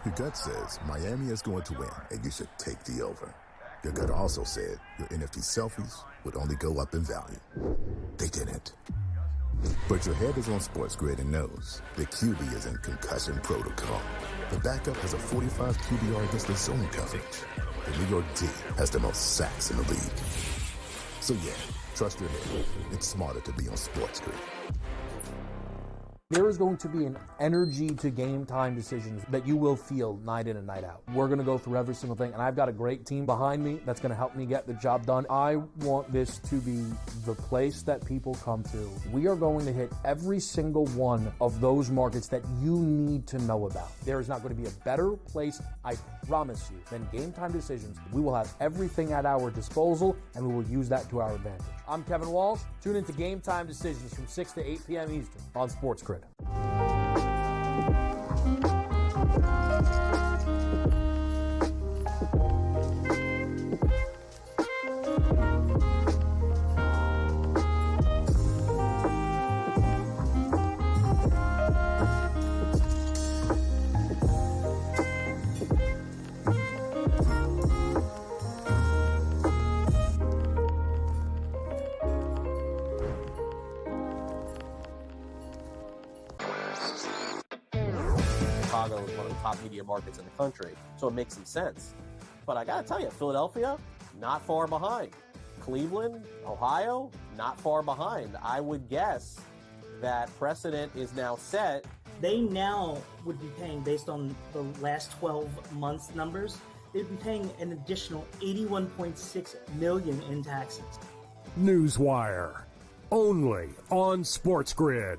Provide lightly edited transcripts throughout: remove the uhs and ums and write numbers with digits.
Your gut says Miami is going to win, and you should take the over. Your gut also said your NFT selfies would only go up in value. They didn't. But your head is on SportsGrid and knows the QB is in concussion protocol. The backup has a 45 QBR against the zone coverage. The New York D has the most sacks in the league. So yeah, trust your head. It's smarter to be on SportsGrid. There is going to be an energy to game time decisions that you will feel night in and night out. We're going to go through every single thing, and I've got a great team behind me that's going to help me get the job done. I want this to be the place that people come to. We are going to hit every single one of those markets that you need to know about. There is not going to be a better place, I promise you, than Game Time Decisions. We will have everything at our disposal, and we will use that to our advantage. I'm Kevin Walsh. Tune into Game Time Decisions from 6 to 8 p.m. Eastern on SportsGrid. Chicago is one of the top media markets in the country, so it makes some sense. But I gotta tell you, Philadelphia, not far behind. Cleveland, Ohio, not far behind. I would guess that precedent is now set. They now would be paying, based on the last 12 months numbers, they'd be paying an additional $81.6 million in taxes. Newswire, only on SportsGrid.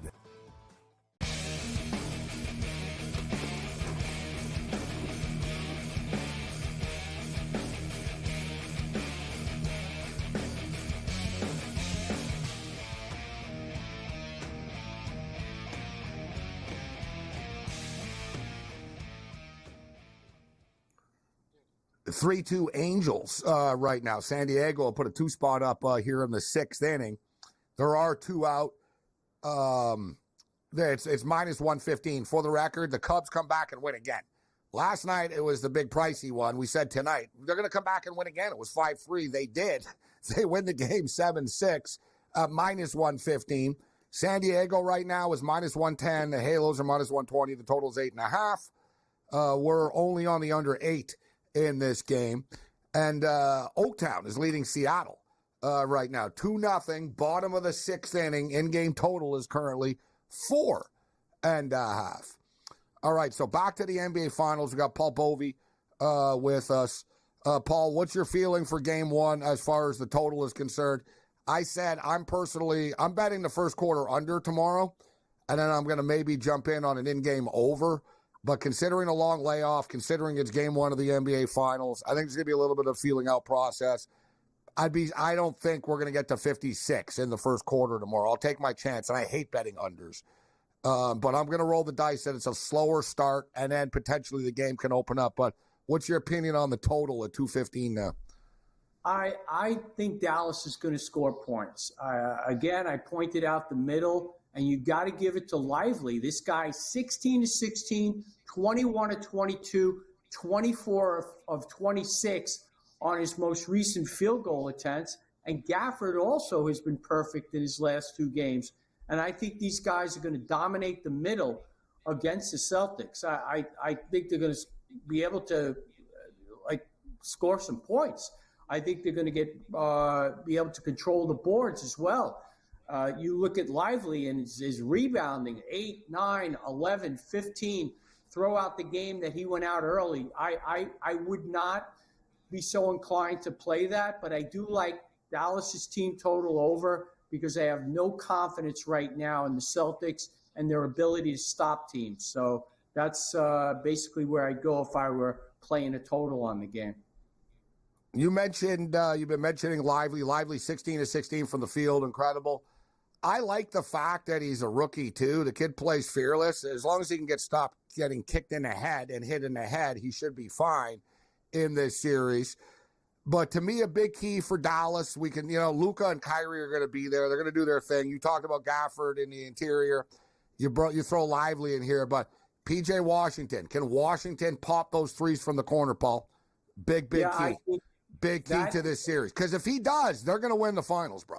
The 3-2 Angels right now. San Diego will put a 2-spot up here in the 6th inning. There are 2 out. It's minus 115. For the record, the Cubs come back and win again. Last night, it was the big pricey one. We said tonight, they're going to come back and win again. It was 5-3. They did. They win the game 7-6, minus 115. San Diego right now is minus 110. The Halos are minus 120. The total is 8.5. We're only on the under 8 in this game. And Oaktown is leading Seattle right now. 2-0, bottom of the 6th inning. In-game total is currently 4.5. All right, so back to the NBA Finals. We got Paul Bovey with us. Paul, what's your feeling for Game 1 as far as the total is concerned? I said I'm betting the first quarter under tomorrow, and then I'm going to maybe jump in on an in-game over. But considering a long layoff, considering it's Game 1 of the NBA Finals, I think it's going to be a little bit of a feeling out process. I don't think we're going to get to 56 in the first quarter tomorrow. I'll take my chance, and I hate betting unders. But I'm going to roll the dice that it's a slower start, and then potentially the game can open up. But what's your opinion on the total at 215 now? I think Dallas is going to score points. Again, I pointed out the middle, and you got to give it to Lively. This guy, 16-16, 21-22, 24 of 26 on his most recent field goal attempts. And Gafford also has been perfect in his last 2 games. And I think these guys are going to dominate the middle against the Celtics. I think they're going to be able to score some points. I think they're going to be able to control the boards as well. You look at Lively and his rebounding, 8, 9, 11, 15, throughout the game that he went out early. I would not be so inclined to play that, but I do like Dallas's team total over because I have no confidence right now in the Celtics and their ability to stop teams. So that's basically where I'd go if I were playing a total on the game. You mentioned, you've been mentioning Lively 16-16 from the field, incredible. I like the fact that he's a rookie, too. The kid plays fearless. As long as he can get stopped getting kicked in the head and hit in the head, he should be fine in this series. But to me, a big key for Dallas, we can, Luka and Kyrie are going to be there. They're going to do their thing. You talked about Gafford in the interior. You throw Lively in here, but PJ Washington. Can Washington pop those threes from the corner, Paul? Big key. Big key to this series. Because if he does, they're going to win the finals, bro.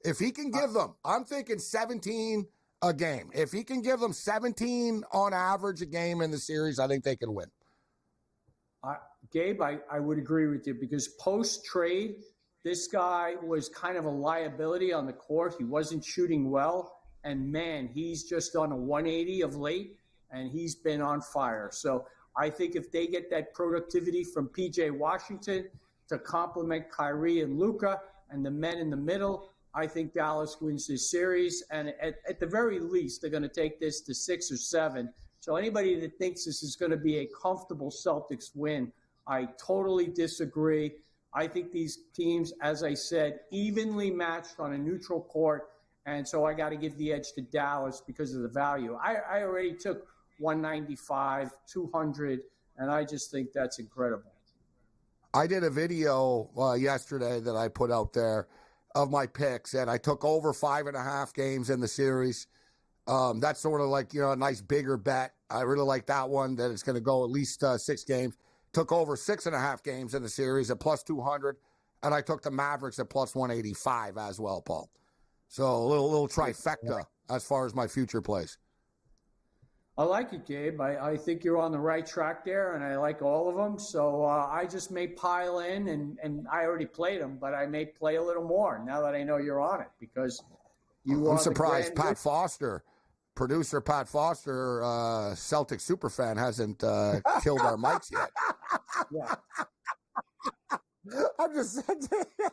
If he can give them, I'm thinking 17 a game. If he can give them 17 on average a game in the series, I think they can win. Gabe, I would agree with you because post-trade, this guy was kind of a liability on the court. He wasn't shooting well. And, man, he's just on a 180 of late, and he's been on fire. So I think if they get that productivity from P.J. Washington to complement Kyrie and Luka and the men in the middle, I think Dallas wins this series. And at the very least, they're going to take this to 6 or 7. So anybody that thinks this is going to be a comfortable Celtics win, I totally disagree. I think these teams, as I said, evenly matched on a neutral court. And so I got to give the edge to Dallas because of the value. I already took 195, 200, and I just think that's incredible. I did a video yesterday that I put out there of my picks, and I took over 5.5 games in the series. That's sort of like, a nice bigger bet. I really like that one, that it's going to go at least 6 games. Took over 6.5 games in the series at plus 200, and I took the Mavericks at plus 185 as well, Paul. So a little trifecta as far as my future plays. I like it, Gabe. I think you're on the right track there, and I like all of them. So I just may pile in, and I already played them, but I may play a little more now that I know you're on it because you are. I'm surprised Pat Foster, producer Pat Foster, Celtic superfan, hasn't killed our mics yet. Yeah. I'm just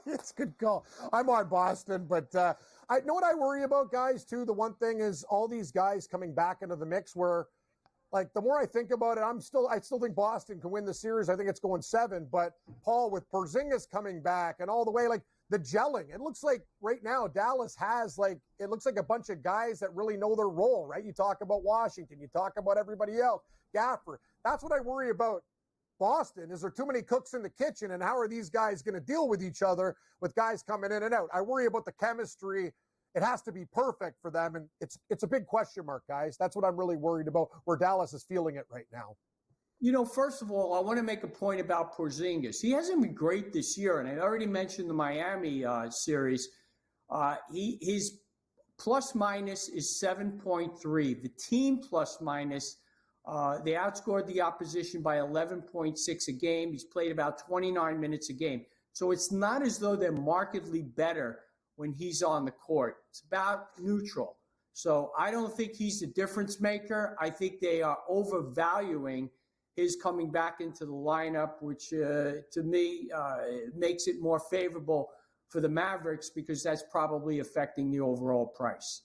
it's a good call. I'm on Boston, but I know what I worry about, guys, too. The one thing is all these guys coming back into the mix where, like, the more I think about it, I still think Boston can win the series. I think it's going 7. But, Paul, with Porzingis coming back and all the way, like, the gelling, it looks like right now Dallas has, like, it looks like a bunch of guys that really know their role, right? You talk about Washington. You talk about everybody else. Gaffer. That's what I worry about. Boston, is there too many cooks in the kitchen, and how are these guys going to deal with each other with guys coming in and out? I worry about the chemistry. It has to be perfect for them, and it's a big question mark, guys. That's what I'm really worried about, where Dallas is feeling it right now. First of all, I want to make a point about Porzingis. He hasn't been great this year, and I already mentioned the Miami series. His plus-minus is 7.3. The team plus-minus, they outscored the opposition by 11.6 a game. He's played about 29 minutes a game. So it's not as though they're markedly better when he's on the court. It's about neutral. So I don't think he's the difference maker. I think they are overvaluing his coming back into the lineup, which to me makes it more favorable for the Mavericks because that's probably affecting the overall price.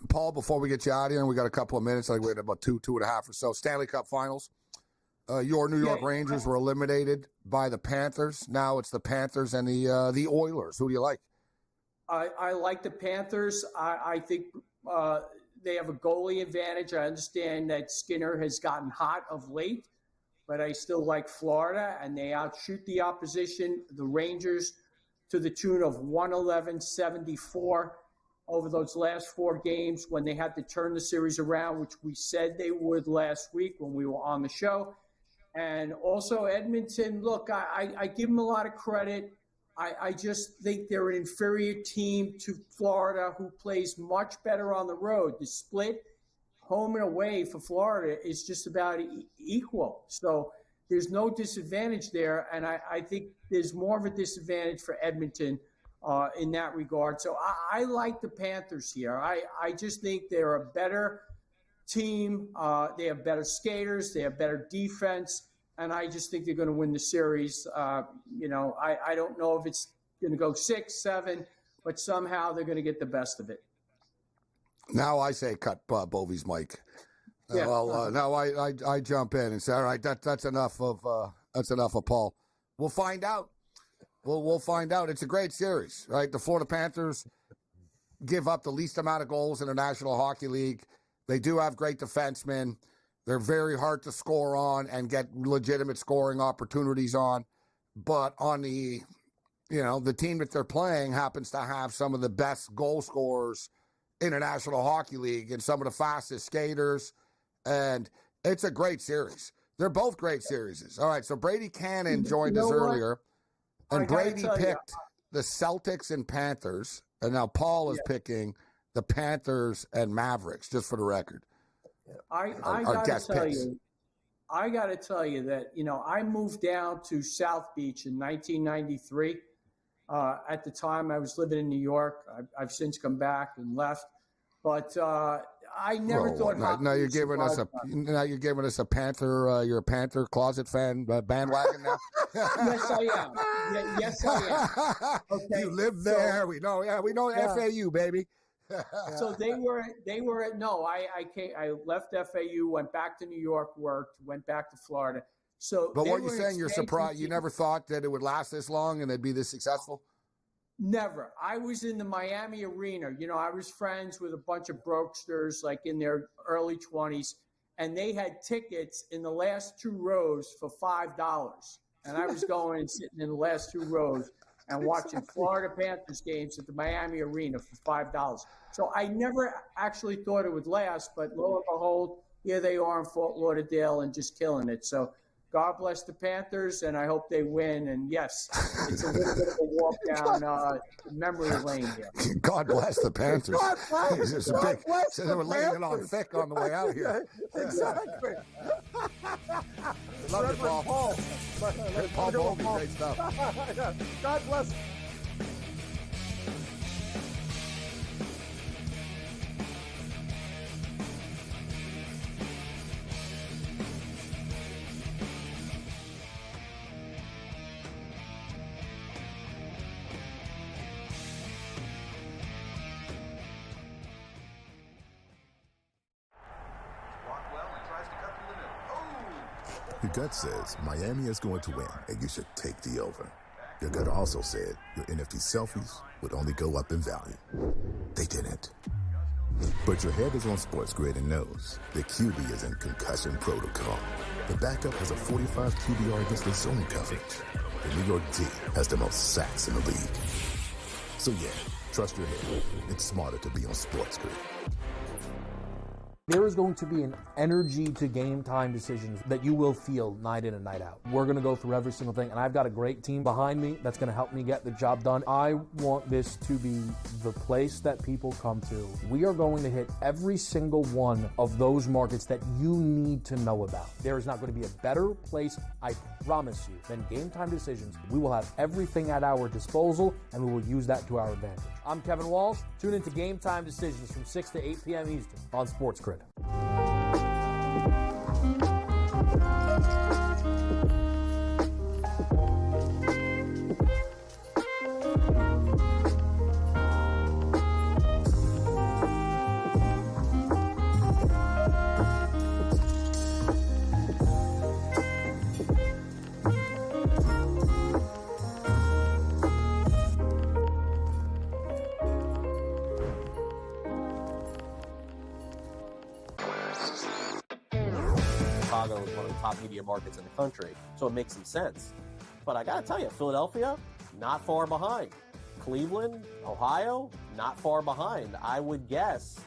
Paul, before we get you out of here, and we got a couple of minutes, I think we had about 2.5 or so. Stanley Cup Finals. Your New York Rangers were eliminated by the Panthers. Now it's the Panthers and the Oilers. Who do you like? I like the Panthers. I think they have a goalie advantage. I understand that Skinner has gotten hot of late, but I still like Florida, and they outshoot the opposition, the Rangers, to the tune of 111-74 over those last 4 games when they had to turn the series around, which we said they would last week when we were on the show. And also Edmonton, look, I give them a lot of credit. I just think they're an inferior team to Florida, who plays much better on the road. The split home and away for Florida is just about equal. So there's no disadvantage there, and I think there's more of a disadvantage for Edmonton in that regard. So I like the Panthers here. I just think they're a better team. They have better skaters. They have better defense. And I just think they're going to win the series. I don't know if it's going to go 6, 7, but somehow they're going to get the best of it. Now I say cut Bovey's mic. Yeah. Now I jump in and say, all right, that's enough of Paul. We'll find out. We'll find out. It's a great series, right? The Florida Panthers give up the least amount of goals in the National Hockey League. They do have great defensemen. They're very hard to score on and get legitimate scoring opportunities on. But on the team that they're playing happens to have some of the best goal scorers International Hockey League and some of the fastest skaters. And it's a great series. They're both great series. All right, so Brady Cannon joined us earlier. And Brady picked the Celtics and Panthers. And now Paul is picking the Panthers and Mavericks, just for the record. I got to tell you that, I moved down to South Beach in 1993. At the time, I was living in New York. I've since come back and left. But I never thought. Now you're giving us a Panther. You're a Panther closet fan bandwagon now. Yes, I am. Yes, I am. Okay. You live there. So, we know. Yeah, we know FAU, baby. So they were. No, I left FAU, went back to New York, worked, went back to Florida. So, but what you're saying, you're surprised. You never thought that it would last this long and it'd be this successful. Never. I was in the Miami arena. I was friends with a bunch of brokesters, like in their early 20s, and they had tickets in the last 2 rows for $5. And I was going and sitting in the last 2 rows and watching Florida Panthers games at the Miami arena for $5. So I never actually thought it would last, but lo and behold, here they are in Fort Lauderdale and just killing it. So God bless the Panthers, and I hope they win. And yes, it's a little bit of a walk down memory lane here. God bless the Panthers. God bless, It's God bless they were laying it on thick on the way out here. Exactly. Love you, Paul. Paul Bowlby, great stuff. God bless. Your gut says Miami is going to win, and you should take the over. Your gut also said your NFT selfies would only go up in value. They didn't. But your head is on SportsGrid and knows the QB is in concussion protocol. The backup has a 45 QBR against the zone coverage. The New York D has the most sacks in the league. So yeah, trust your head. It's smarter to be on SportsGrid. There is going to be an energy to game time decisions that you will feel night in and night out. We're going to go through every single thing, and I've got a great team behind me that's going to help me get the job done. I want this to be the place that people come to. We are going to hit every single one of those markets that you need to know about. There is not going to be a better place, I promise you, than Game Time Decisions. We will have everything at our disposal, and we will use that to our advantage. I'm Kevin Walsh. Tune into Game Time Decisions from 6 to 8 p.m. Eastern on SportsGrid. Chicago is one of the top media markets in the country, so it makes some sense. But I got to tell you, Philadelphia, not far behind. Cleveland, Ohio, not far behind. I would guess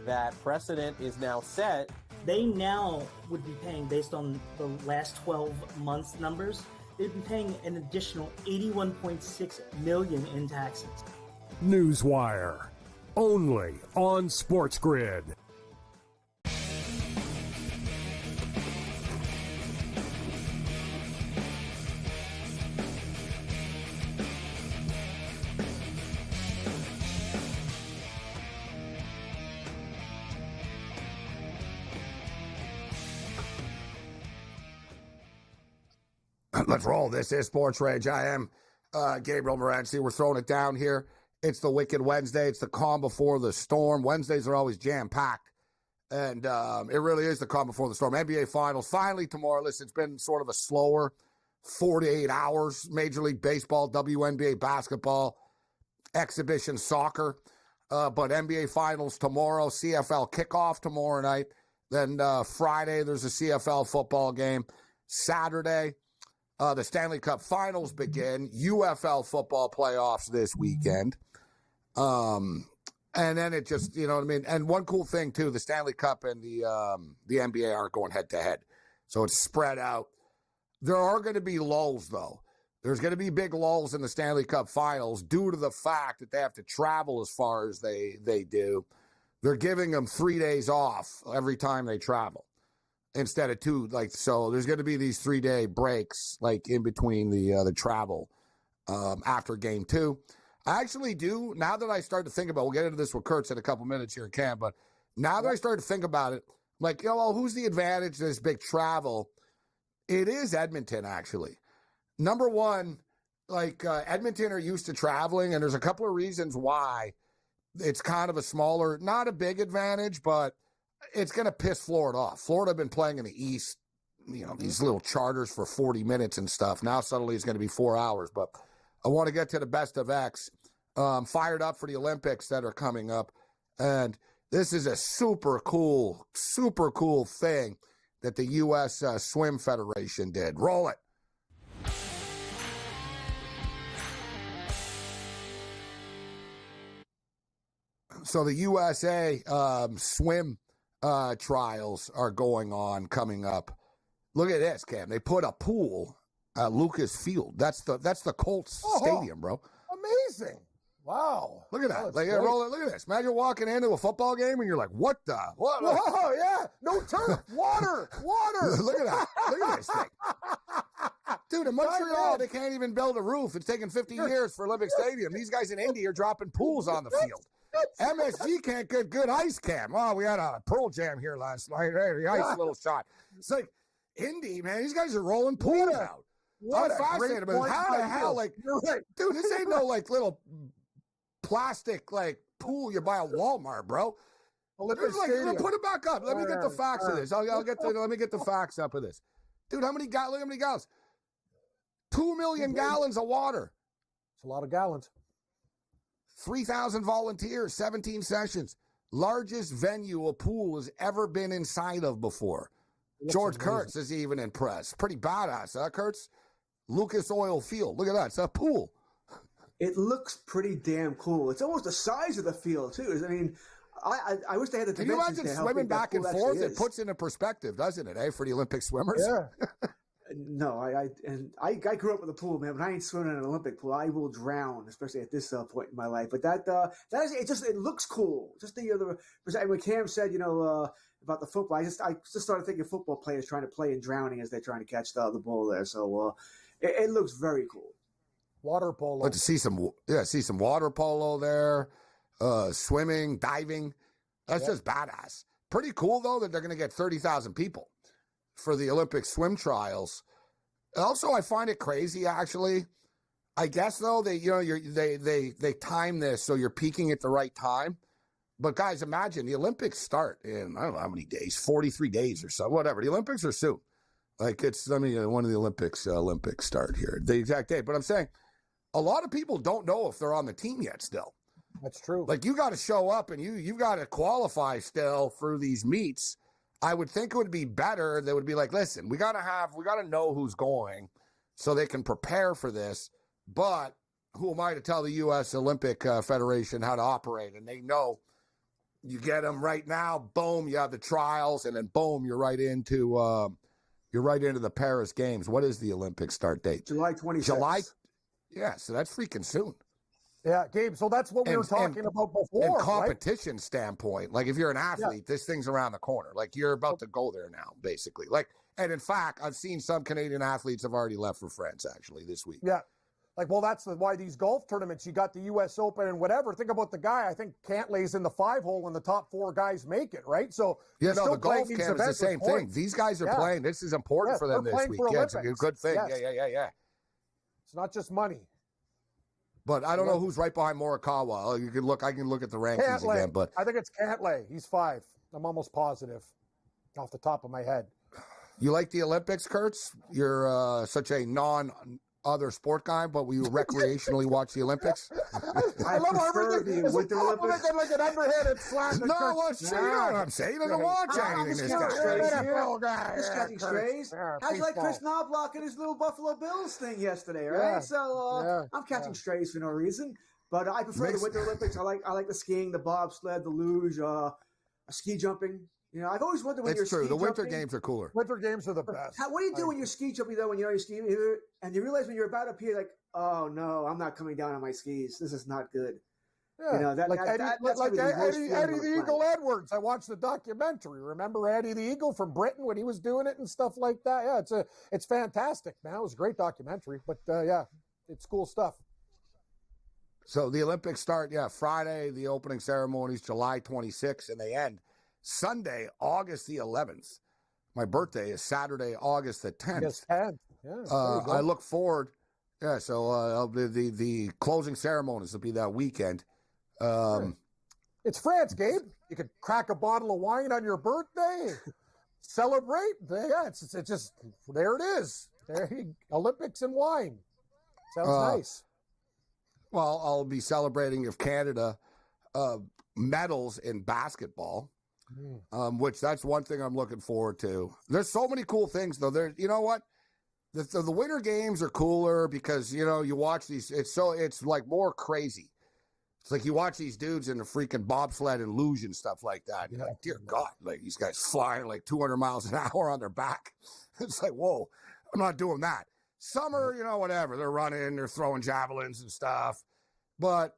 that precedent is now set. They now would be paying, based on the last 12 months numbers, they'd be paying an additional $81.6 million in taxes. Newswire, only on SportsGrid. Let's roll. This is SportsRage. I am Gabriel Morency. We're throwing it down here. It's the Wicked Wednesday. It's the calm before the storm. Wednesdays are always jam-packed. And it really is the calm before the storm. NBA Finals finally tomorrow. Listen, it's been sort of a slower 48 hours. Major League Baseball, WNBA basketball, exhibition soccer. But NBA Finals tomorrow. CFL kickoff tomorrow night. Then Friday, there's a CFL football game. Saturday, the Stanley Cup Finals begin. UFL football playoffs this weekend. And then it just, you know what I mean? And one cool thing, too, the Stanley Cup and the NBA aren't going head-to-head. So it's spread out. There are going to be lulls, though. There's going to be big lulls in the Stanley Cup finals due to the fact that they have to travel as far as they do. They're giving them 3 days off every time they travel instead of 2. Like, so there's going to be these 3-day breaks, like, in between the travel after game 2. I actually do, now that I start to think about, we'll get into this with Kurtz in a couple minutes here in Cam, but now that I start to think about it, like, well, who's the advantage of this big travel? It is Edmonton, actually. Number one, like, Edmonton are used to traveling, and there's a couple of reasons why it's kind of a smaller, not a big advantage, but it's going to piss Florida off. Florida have been playing in the East, you know, these little charters for 40 minutes and stuff. Now suddenly it's going to be 4 hours, but I want to get to the best of X. Fired up for the Olympics that are coming up. And this is a super cool thing that the U.S. Swim Federation did. Roll it. So the USA swim trials are going on coming up. Look at this, Cam. They put a pool at Lucas Field. That's the Colts stadium, bro. Amazing. Wow. Look at that. Like, look at this. Imagine walking into a football game and you're like, what the? What? Whoa, yeah. No turf. Water. Look at that. Look at this thing. Dude, in Montreal, they can't even build a roof. It's taken 50 years for Olympic Stadium. These guys in Indy are dropping pools on the field. MSG can't get good ice, Cam. Oh, we had a Pearl Jam here last night. Hey, the ice little shot. It's like, Indy, man, these guys are rolling pools out. I'm fascinated about it. How the hell, like, dude, this ain't no, like, little plastic, like, pool you buy at Walmart, bro. Like, put it back up. Let me get the facts of this. Let me get the facts up of this. Dude, look how many gallons? 2 million gallons of water. It's a lot of gallons. 3,000 volunteers, 17 sessions. Largest venue a pool has ever been inside of before. George Kurtz is even impressed. Pretty badass, huh, Kurtz? Lucas Oil Field. Look at that. It's a pool. It looks pretty damn cool. It's almost the size of the field, too. I mean, I wish they had the dimensions. Can you imagine swimming back and forth? It puts into perspective, doesn't it, for the Olympic swimmers? Yeah. No, I grew up with a pool, man, but I ain't swimming in an Olympic pool. I will drown, especially at this point in my life. But that is it looks cool. Just the other, when Cam said, about the football, I just started thinking football players trying to play and drowning as they're trying to catch the ball there. So it looks very cool. Water polo. But to see some water polo there, swimming, diving. That's just badass. Pretty cool though that they're going to get 30,000 people for the Olympic swim trials. Also, I find it crazy actually. I guess though they time this so you're peaking at the right time. But guys, imagine the Olympics start in I don't know how many days, 43 days or so, whatever. The Olympics are soon. Like one of the Olympics start here, the exact date. But I'm saying a lot of people don't know if they're on the team yet still. That's true. Like you got to show up and you've got to qualify still through these meets. I would think it would be better. They would be like, listen, we got to know who's going so they can prepare for this. But who am I to tell the U.S. Olympic Federation how to operate? And they know you get them right now. Boom, you have the trials, and then boom, you're right into the Paris Games. What is the Olympic start date? July 26th. Yeah, so that's freaking soon. Yeah, Gabe, so that's what we were talking about before. And competition standpoint, like if you're an athlete, this thing's around the corner. Like you're about to go there now, basically. And in fact, I've seen some Canadian athletes have already left for France, actually, this week. Yeah. That's why these golf tournaments, you got the U.S. Open and whatever. Think about the guy. I think Cantlay's in the 5-hole and the top 4 guys make it, right? So the golf camp is the same thing. These guys are playing. This is important for them this week. Yeah, it's a good thing. Yes. Yeah. It's not just money. But I don't know who's right behind Morikawa. I can look at the rankings again. But I think it's Cantlay. He's 5. I'm almost positive off the top of my head. You like the Olympics, Kurtz? You're such a non-other sport guy, but will you recreationally watch the Olympics? I love everything. Is Winter Olympics like an underhanded slap? No, you know what I'm saying? He doesn't watch anything. Just catching strays. How'd you like Chris Knobloch and his little Buffalo Bills thing yesterday, right? I'm catching strays for no reason. But I prefer the Winter Olympics. I like the skiing, the bobsled, the luge, ski jumping. You know, I've always wondered when you're It's true. The Winter jumping, Games are cooler. Winter Games are the best. what do you do when you're ski jumping though? When you're skiing here, and you realize when you're about up here, like, oh no, I'm not coming down on my skis. This is not good. Yeah, You know, that's Eddie the Eagle Edwards. I watched the documentary. Remember Eddie the Eagle from Britain when he was doing it and stuff like that? Yeah, it's fantastic, man. It was a great documentary. But yeah, it's cool stuff. So the Olympics start, Friday, the opening ceremonies, July 26th, and they end Sunday, August the 11th. My birthday is Saturday, August the 10th. August 10th. Yeah, I look forward. Yeah, so the closing ceremonies will be that weekend. It's France, Gabe. You could crack a bottle of wine on your birthday, celebrate. Yeah, it's just there. It is. Olympics and wine. Sounds nice. Well, I'll be celebrating if Canada medals in basketball, which that's one thing I'm looking forward to. There's so many cool things, though. You know what? The Winter Games are cooler because, you know, you watch these. It's like more crazy. It's like you watch these dudes in the freaking bobsled and luge and stuff like that. You're like, dear God, like these guys flying like 200 miles an hour on their back. It's like, whoa, I'm not doing that. Summer, you know, whatever. They're running, they're throwing javelins and stuff. But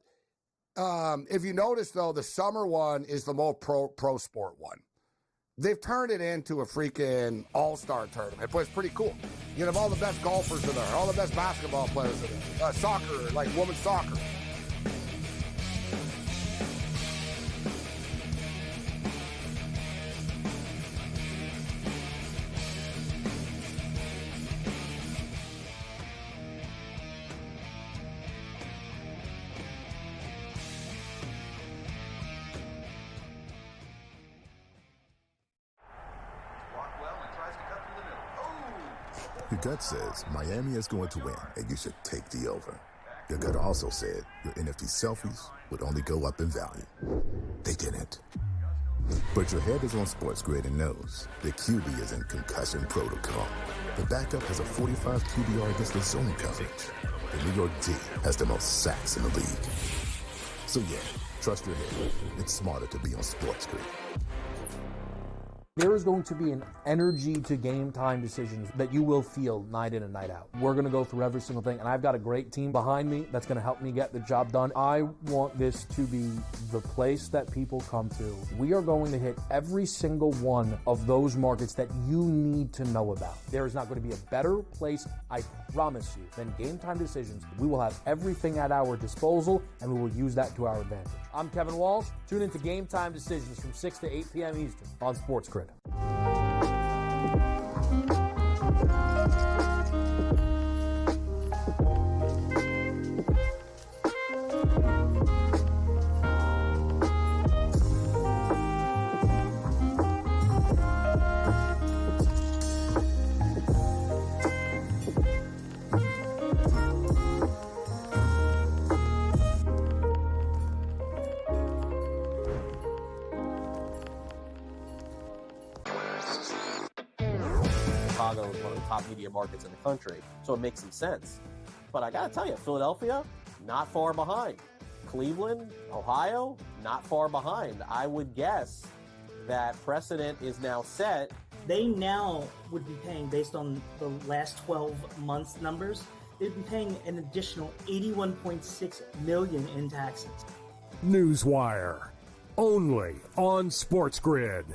if you notice, though, the summer one is the more pro sport one. They've turned it into a freaking all-star tournament, but it's pretty cool. You have all the best golfers are there, all the best basketball players are there, soccer, like women's soccer. Your gut says Miami is going to win, and you should take the over. Your gut also said your NFT selfies would only go up in value. They didn't. But your head is on SportsGrid and knows the QB is in concussion protocol. The backup has a 45 QBR against the zone coverage. The New York D has the most sacks in the league. So yeah, trust your head. It's smarter to be on SportsGrid. There is going to be an energy to game time decisions that you will feel night in and night out. We're going to go through every single thing, and I've got a great team behind me that's going to help me get the job done. I want this to be the place that people come to. We are going to hit every single one of those markets that you need to know about. There is not going to be a better place, I promise you, than Game Time Decisions. We will have everything at our disposal, and we will use that to our advantage. I'm Kevin Walsh. Tune into Game Time Decisions from 6 to 8 p.m. Eastern on SportsGrid. Chicago is one of the top media markets in the country, so it makes some sense. But I got to tell you, Philadelphia, not far behind. Cleveland, Ohio, not far behind. I would guess that precedent is now set. They now would be paying, based on the last 12 months numbers, they'd be paying an additional $81.6 million in taxes. Newswire, only on SportsGrid.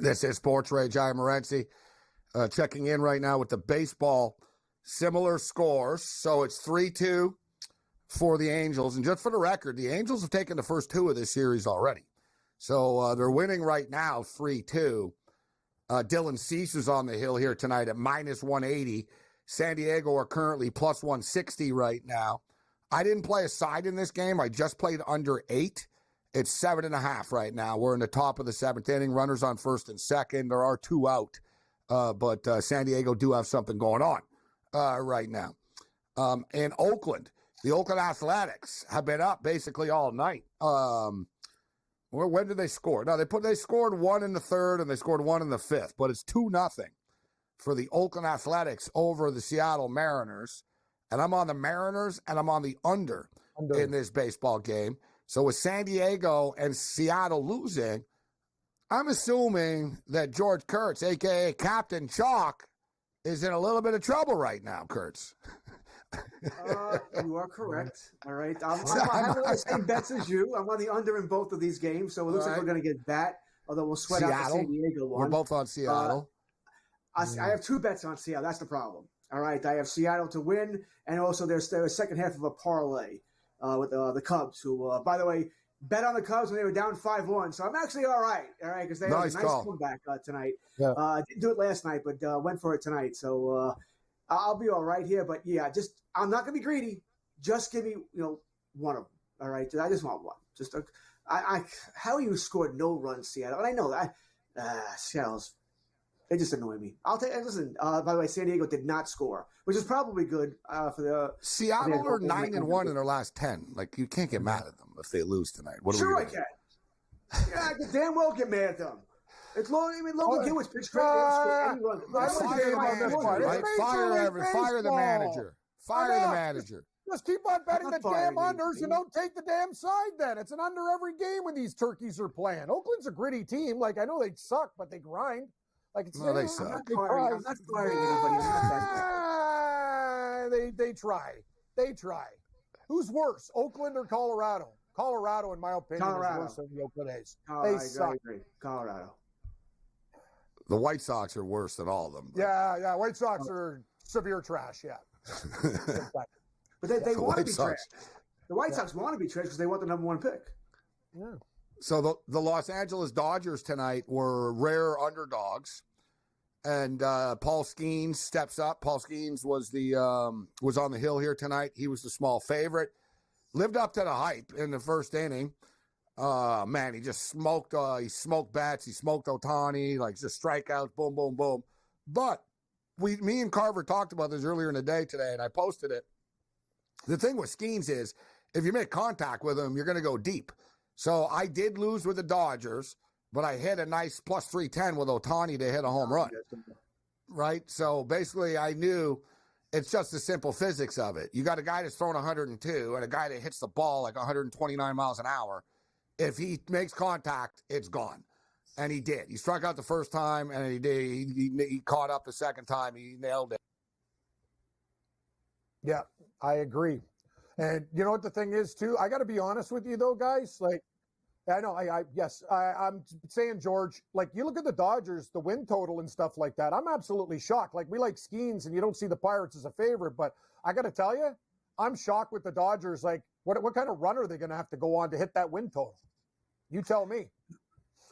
This is SportsRage. I'm Morency. Checking in right now with the baseball. Similar scores. So it's 3-2 for the Angels. And just for the record, the Angels have taken the first two of this series already. So they're winning right now 3-2. Dylan Cease is on the hill here tonight at minus 180. San Diego are currently plus 160 right now. I didn't play a side in this game. I just played under 8. It's 7.5 right now. We're in the top of the 7th inning. Runners on first and second. There are 2 out. but San Diego do have something going on right now. In Oakland, the Oakland Athletics have been up basically all night. When did they score? No, they scored 1 in the third and they scored 1 in the fifth, but it's 2-0 for the Oakland Athletics over the Seattle Mariners. And I'm on the Mariners and I'm on the under in this baseball game. So with San Diego and Seattle losing, I'm assuming that George Kurtz, a.k.a. Captain Chalk, is in a little bit of trouble right now, Kurtz. You are correct. All right. I have the same bets as you. I'm on the under in both of these games, so it looks like we're going to get that, although we'll sweat out the San Diego one. We're both on Seattle. I have 2 bets on Seattle. That's the problem. All right. I have Seattle to win, and also there's the second half of a parlay with the Cubs, who, by the way, bet on the Cubs when they were down 5-1. So I'm actually all right, because they had a nice comeback tonight. Yeah. Didn't do it last night, but went for it tonight. So I'll be all right here. But, yeah, I'm not going to be greedy. Just give me, one of them, all right? I just want one. How you scored no runs, Seattle? And I know that Seattle's – they just annoy me. I'll take. Listen. By the way, San Diego did not score, which is probably good for the Seattle are 9-1 in their last 10. Like you can't get mad at them if they lose tonight. Sure, I can. Yeah, I can damn well get mad at them. It's Logan Gillis pitched great. Fire the manager. Fire the manager. Just keep on betting the damn unders and don't take the damn side then. It's an under every game when these turkeys are playing. Oakland's a gritty team. Like I know they suck, but they grind. Like it's they suck. I'm not firing anybody. They try. They try. Who's worse, Oakland or Colorado? Colorado, in my opinion, is worse than the Oakland A's. They suck. I agree. Colorado. The White Sox are worse than all of them. But. Yeah. White Sox are severe trash. Yeah. But they want to be trash. The White Sox want to be trash because they want the number 1 pick. Yeah. So the Los Angeles Dodgers tonight were rare underdogs, and Paul Skeens steps up. Paul Skeens was on the hill here tonight. He was the small favorite, lived up to the hype in the first inning. Man, he just smoked. He smoked bats. He smoked Ohtani, like just strikeouts, boom, boom, boom. But me and Carver talked about this earlier in the day today, and I posted it. The thing with Skeens is, if you make contact with him, you're going to go deep. So I did lose with the Dodgers, but I hit a nice plus 310 with Ohtani to hit a home run, right? So basically I knew it's just the simple physics of it. You got a guy that's throwing 102 and a guy that hits the ball like 129 miles an hour. If he makes contact, it's gone. And he did. He struck out the first time, and he did. He caught up the second time. He nailed it. Yeah, I agree. And you know what the thing is, too? I got to be honest with you, though, guys. Like, I know, I'm saying, George, like, you look at the Dodgers, the win total and stuff like that, I'm absolutely shocked. Like, we like Skeens, and you don't see the Pirates as a favorite, but I got to tell you, I'm shocked with the Dodgers. Like, what kind of run are they going to have to go on to hit that win total? You tell me.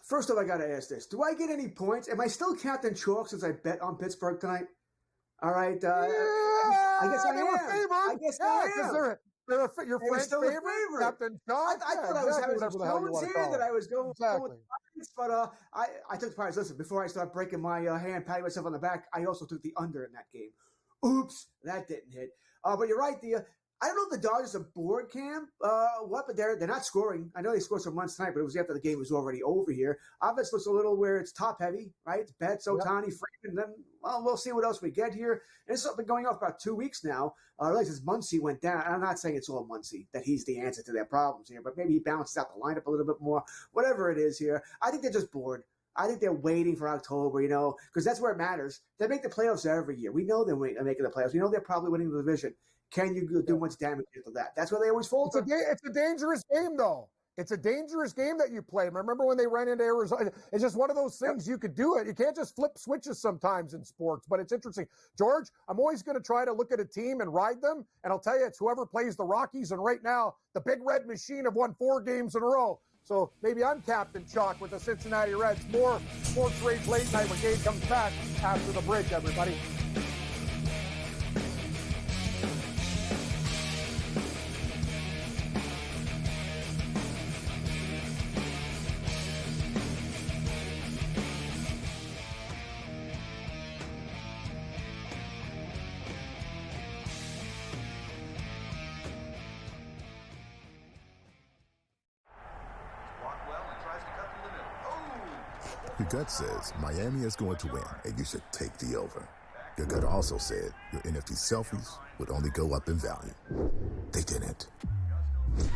First off, I got to ask this. Do I get any points? Am I still Captain Chalk since I bet on Pittsburgh tonight? All right. I guess I am. I guess I am. Your friend's favorite, Captain Chalk. I thought I was having some stones here that I was going with the Pirates, but I took the Pirates. Listen, before I start breaking my hand, patting myself on the back, I also took the under in that game. Oops, that didn't hit. But you're right, I don't know if the Dodgers are bored, Cam. But they're not scoring. I know they scored some runs tonight, but it was after the game was already over here. Offense looks a little where it's top heavy, right? It's Betts, Ohtani, Freeman. Then, we'll see what else we get here. And it's been going off about 2 weeks now. Really, since Muncy went down. And I'm not saying it's all Muncy, that he's the answer to their problems here, but maybe he balances out the lineup a little bit more. Whatever it is here, I think they're just bored. I think they're waiting for October, because that's where it matters. They make the playoffs every year. We know they're making the playoffs. We know they're probably winning the division. Can you do much damage after that? That's where they always falter. It's a dangerous game, though. It's a dangerous game that you play. Remember when they ran into Arizona? It's just one of those things. You could do it. You can't just flip switches sometimes in sports, but it's interesting. George, I'm always going to try to look at a team and ride them, and I'll tell you, it's whoever plays the Rockies, and right now, the Big Red Machine have won 4 games in a row. So maybe I'm Captain Chalk with the Cincinnati Reds. More Sports Rage Late Night when Gabe comes back after the break, everybody. Your gut says Miami is going to win, and you should take the over. Your gut also said your NFT selfies would only go up in value. They didn't.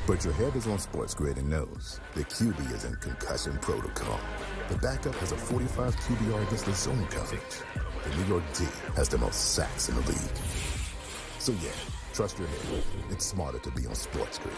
But your head is on SportsGrid and knows the QB is in concussion protocol. The backup has a 45 QBR against the zone coverage. The New York D has the most sacks in the league. So yeah, trust your head. It's smarter to be on SportsGrid.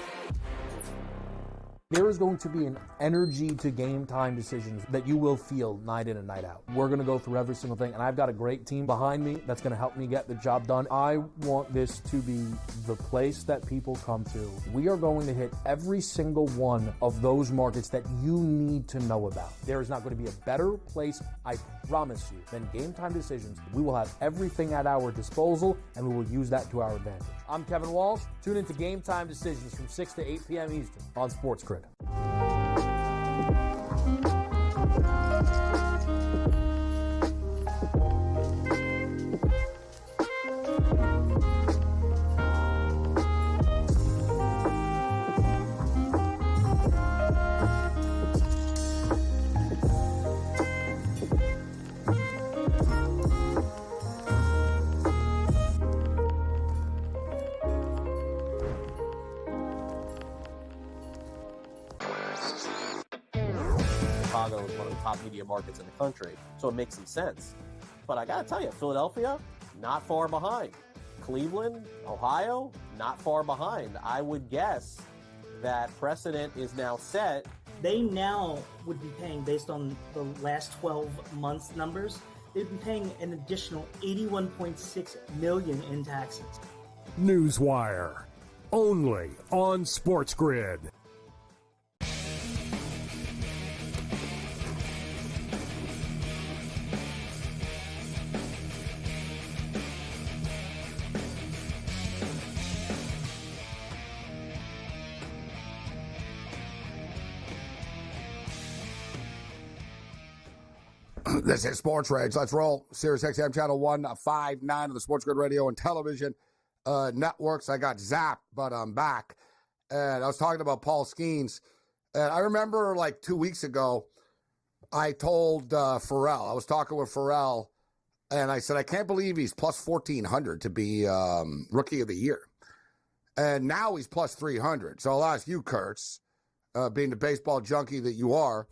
There is going to be an energy to game time decisions that you will feel night in and night out. We're going to go through every single thing, and I've got a great team behind me that's going to help me get the job done. I want this to be the place that people come to. We are going to hit every single one of those markets that you need to know about. There is not going to be a better place, I promise you, than game time decisions. We will have everything at our disposal, and we will use that to our advantage. I'm Kevin Walsh. Tune into Game Time Decisions from 6 to 8 p.m. Eastern on SportsGrid. Chicago is one of the top media markets in the country, so it makes some sense. But I gotta tell you, Philadelphia, not far behind. Cleveland, Ohio, not far behind. I would guess that precedent is now set. They now would be paying, based on the last 12 months numbers, they'd be paying an additional $81.6 million in taxes. Newswire, only on SportsGrid. This is SportsRage. Let's roll. Sirius XM Channel 159 of the SportsGrid Radio and Television networks. I got zapped, but I'm back. And I was talking about Paul Skeens. And I remember like 2 weeks ago, I told Pharrell, I was talking with Pharrell, and I said, I can't believe he's plus 1,400 to be Rookie of the Year. And now he's plus 300. So I'll ask you, Kurtz, being the baseball junkie that you are,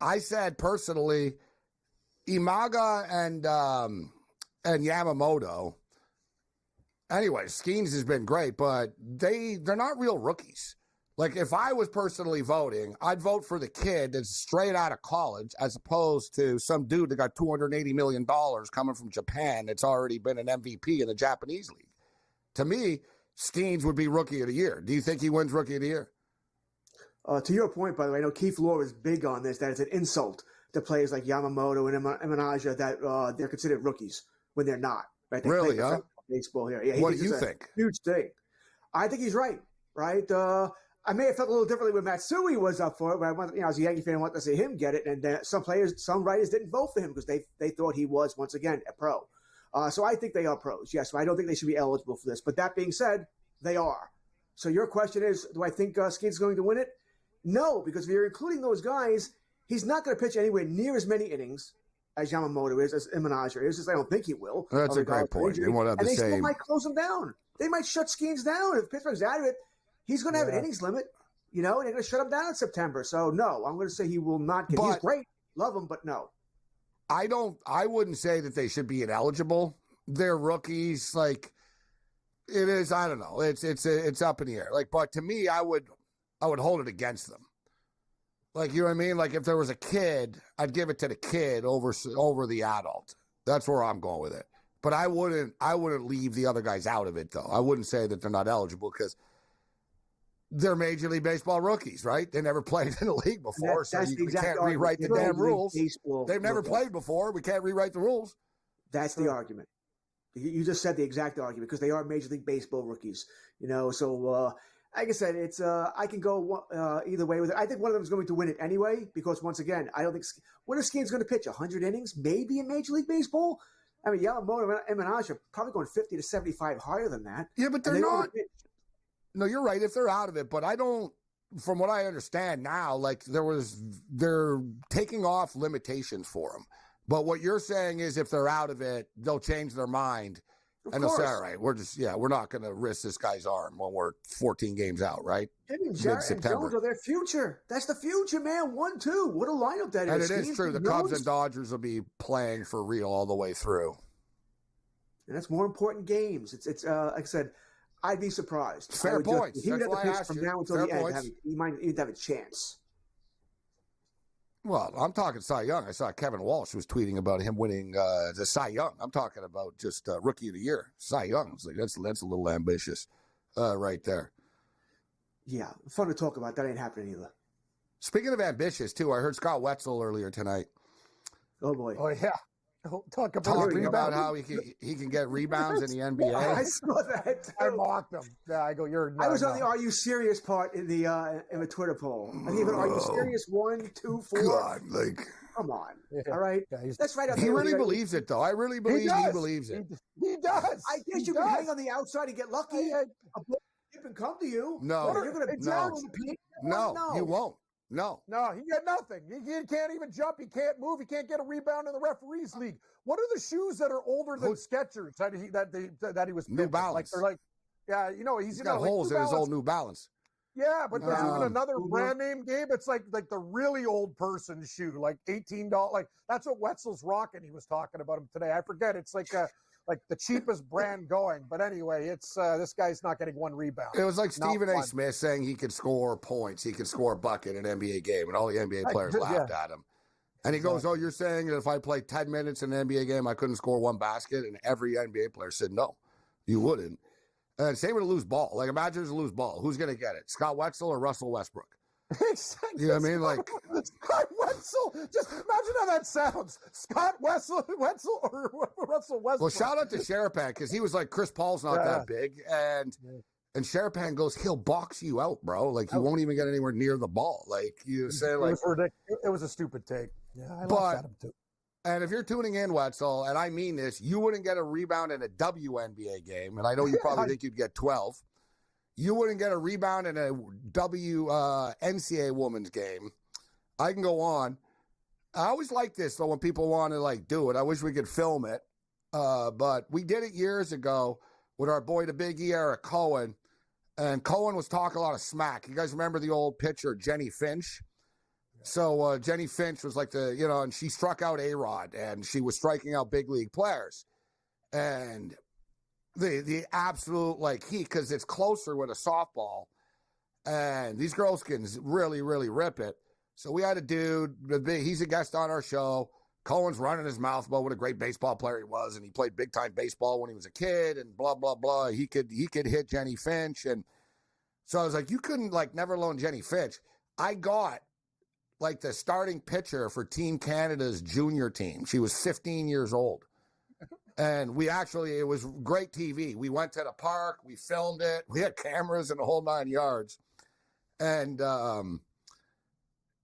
I said personally, Imaga and Yamamoto. Anyway, Skeens has been great, but they're not real rookies. Like if I was personally voting, I'd vote for the kid that's straight out of college, as opposed to some dude that got $280 million coming from Japan that's already been an MVP in the Japanese league. To me, Skeens would be Rookie of the Year. Do you think he wins Rookie of the Year? To your point, by the way, I know Keith Lohr is big on this, that it's an insult to players like Yamamoto and Imanaja that they're considered rookies when they're not. Right? They Really, play baseball here. Yeah, what do you think? Huge thing. I think he's right, right? I may have felt a little differently when Matsui was up for it, but as a Yankee fan, I wanted to see him get it. And some writers didn't vote for him because they thought he was, once again, a pro. So I think they are pros, yes. I don't think they should be eligible for this. But that being said, they are. So your question is, do I think Skeens is going to win it? No, because if you're including those guys, he's not going to pitch anywhere near as many innings as Yamamoto is, as Imanaja is. I don't think he will. That's a great point. They won't have the and they same. still might close him down. They might shut Skeens down. If Pittsburgh's out of it, he's going to have an innings limit, and they're going to shut him down in September. So, no, I'm going to say he will not get. He's great. Love him, but no. I wouldn't say that they should be ineligible. They're rookies. Like, it is, I don't know. It's up in the air. Like, but to me, I would hold it against them. Like, you know what I mean? Like, if there was a kid, I'd give it to the kid over the adult. That's where I'm going with it. But I wouldn't leave the other guys out of it, though. I wouldn't say that they're not eligible because they're Major League Baseball rookies, right? They never played in the league before, so we can't rewrite the damn rules. They've never played before. We can't rewrite the rules. That's the argument. You just said the exact argument because they are Major League Baseball rookies. So like I said, it's I can go either way with it. I think one of them is going to win it anyway because, once again, I don't think – what if Skeen's going to pitch, 100 innings maybe in Major League Baseball? I mean, Yamamoto and Imanaja are probably going 50 to 75 higher than that. Yeah, but they're not – no, you're right if they're out of it, but I don't from what I understand now, like they're taking off limitations for them. But what you're saying is if they're out of it, they'll change their mind. And they'll say, all right, we're not going to risk this guy's arm when we're 14 games out, right? Him and Jones are their future. That's the future, man. 1-2. What a lineup that and is. And it is true. The Cubs and Dodgers will be playing for real all the way through. And that's more important games. It's like I said, I'd be surprised. Fair points. He would have to pitch from now until the end. He might have a chance. Well, I'm talking Cy Young. I saw Kevin Walsh was tweeting about him winning the Cy Young. I'm talking about just Rookie of the Year. Cy Young. It's like, that's a little ambitious right there. Yeah, fun to talk about. That ain't happening either. Speaking of ambitious, too, I heard Scott Wetzel earlier tonight. Oh, boy. Oh, yeah. Talking about how he can get rebounds in the NBA. I saw that too. I mocked him. Yeah, I go, I was on the "Are you serious" part in the Twitter poll. I think "Are you serious?" 1, 2, 4. God, come on. Yeah. All right, that's right. He really believes it, though. I really believe he believes it. He does. I guess you can hang on the outside and get lucky. A ball can come to you. No, you're going to no, you won't. No, he got nothing. He can't even jump. He can't move. He can't get a rebound in the referees league. What are the shoes that are older than Skechers that he was New Balance? He's got holes in his old New Balance. Yeah, but there's even another brand name, Gabe. It's like the really old person shoe, like $18. Like that's what Wetzel's rocking. He was talking about him today. I forget. It's like the cheapest brand going. But anyway, it's this guy's not getting one rebound. It was like Stephen A. Smith saying he could score points, he could score a bucket in an NBA game, and all the NBA players laughed at him. And he goes, "Oh, you're saying that if I played 10 minutes in an NBA game, I couldn't score one basket?" And every NBA player said, "No, you wouldn't." And same with a loose ball. Like imagine there's a loose ball. Who's going to get it? Scott Wetzel or Russell Westbrook? Exactly. You know what I mean? Like Scott Wetzel. Just imagine how that sounds. Scott Wetzel or Russell Westbrook. Well, shout out to Sherapan because he was like, Chris Paul's not that big, and Sherapan goes, he'll box you out, bro. Like you won't even get anywhere near the ball. Like you say, like it was a stupid take. Yeah, I laughed at him too. And if you're tuning in, Wetzel, and I mean this, you wouldn't get a rebound in a WNBA game, and I know you probably think you'd get 12. You wouldn't get a rebound in a NCAA women's game. I can go on. I always like this, though, when people want to, do it. I wish we could film it. But we did it years ago with our boy, the Big E, Eric Cohen. And Cohen was talking a lot of smack. You guys remember the old pitcher, Jenny Finch? So Jenny Finch was like and she struck out A-Rod, and she was striking out big league players. And the absolute, because it's closer with a softball, and these girls can really, really rip it. So we had a dude, he's a guest on our show. Cohen's running his mouth about what a great baseball player he was, and he played big-time baseball when he was a kid, and blah, blah, blah. He could hit Jenny Finch. And so I was like, you couldn't, never loan Jenny Finch. I got the starting pitcher for Team Canada's junior team. She was 15 years old. And it was great TV. We went to the park, we filmed it, we had cameras and the whole 9 yards. And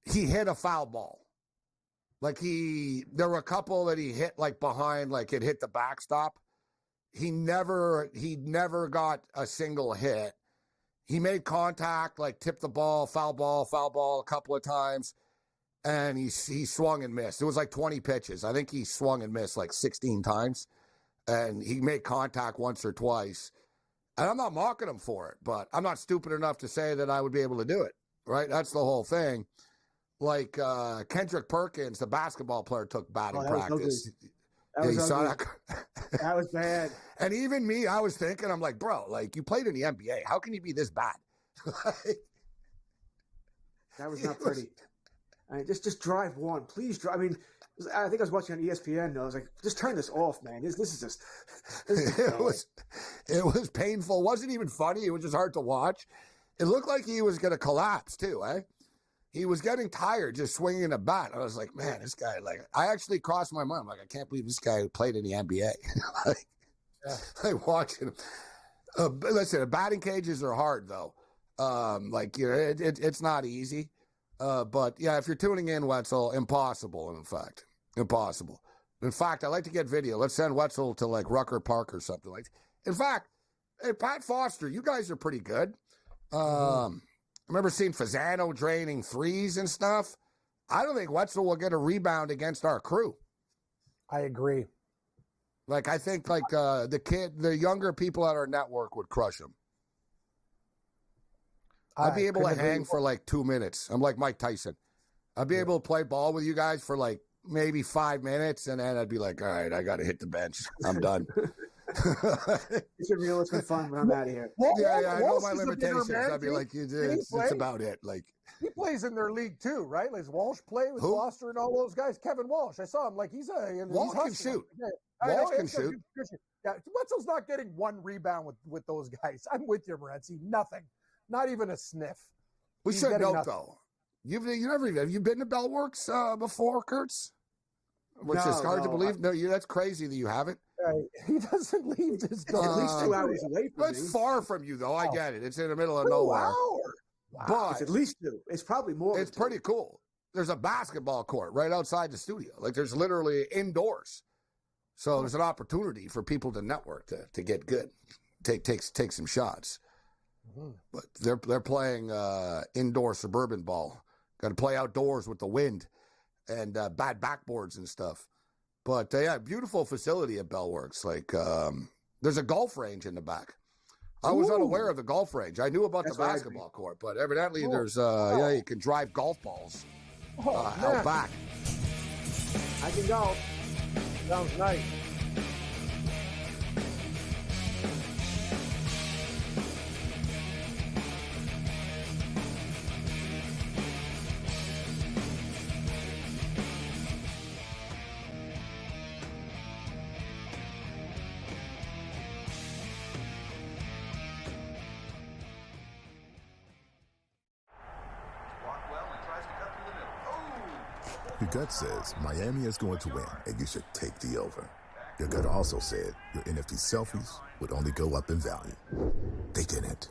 he hit a foul ball. There were a couple that he hit behind, it hit the backstop. He never got a single hit. He made contact, tipped the ball, foul ball a couple of times. And he swung and missed. It was 20 pitches. I think he swung and missed 16 times. And he made contact once or twice. And I'm not mocking him for it, but I'm not stupid enough to say that I would be able to do it, right? That's the whole thing. Kendrick Perkins, the basketball player, took batting practice. That was bad. And even me, I was thinking, I'm like, bro, you played in the NBA. How can you be this bad? That was not pretty. Just drive one. Please drive. I mean, I think I was watching on ESPN, though. I was like, just turn this off, man. This is just it was painful. It wasn't even funny. It was just hard to watch. It looked like he was going to collapse, too, eh? He was getting tired just swinging a bat. I was like, man, this guy, I actually crossed my mind. I'm like, I can't believe this guy played in the NBA. Watching him. Listen, batting cages are hard, though. It's not easy. But, yeah, if you're tuning in, Wetzel, impossible, in fact. Impossible. In fact, I'd like to get video. Let's send Wetzel to, Rucker Park or something like that. In fact, hey, Pat Foster, you guys are pretty good. remember seeing Fasano draining threes and stuff. I don't think Wetzel will get a rebound against our crew. I agree. Like, I think, like, the younger people at our network would crush him. I'd be able to hang for like 2 minutes. I'm like Mike Tyson. I'd be able to play ball with you guys for like maybe 5 minutes, and then I'd be like, all right, I got to hit the bench. I'm done. It's a real, it's been fun, but I'm out of here. I know my limitations. I'd be like, it's about it. Like, he plays in their league too, right? Like, does Walsh play with Foster and all those guys? Kevin Walsh. I saw him. Like, Walsh can shoot. Walsh can shoot. Yeah, Wetzel's not getting one rebound with those guys. I'm with you, Morency. Nothing. Not even a sniff. We should note, though, have you been to Bellworks before, Kurtz? Which is hard to believe. That's crazy that you haven't. He doesn't leave this at least 2 hours away from me. It's far from you, though. I get it. It's in the middle of nowhere. Wow. But it's at least 2. It's probably more. It's pretty cool. There's a basketball court right outside the studio. Like, there's literally indoors. So there's an opportunity for people to network, to get good, take some shots. But they're playing indoor suburban ball. Got to play outdoors with the wind and bad backboards and stuff. But beautiful facility at Bellworks. Like, there's a golf range in the back. I was unaware of the golf range. I knew about the basketball court, but evidently there's you can drive golf balls out back. I can go. Sounds nice. Your gut says Miami is going to win, and you should take the over. Your gut also said your NFT selfies would only go up in value. They didn't.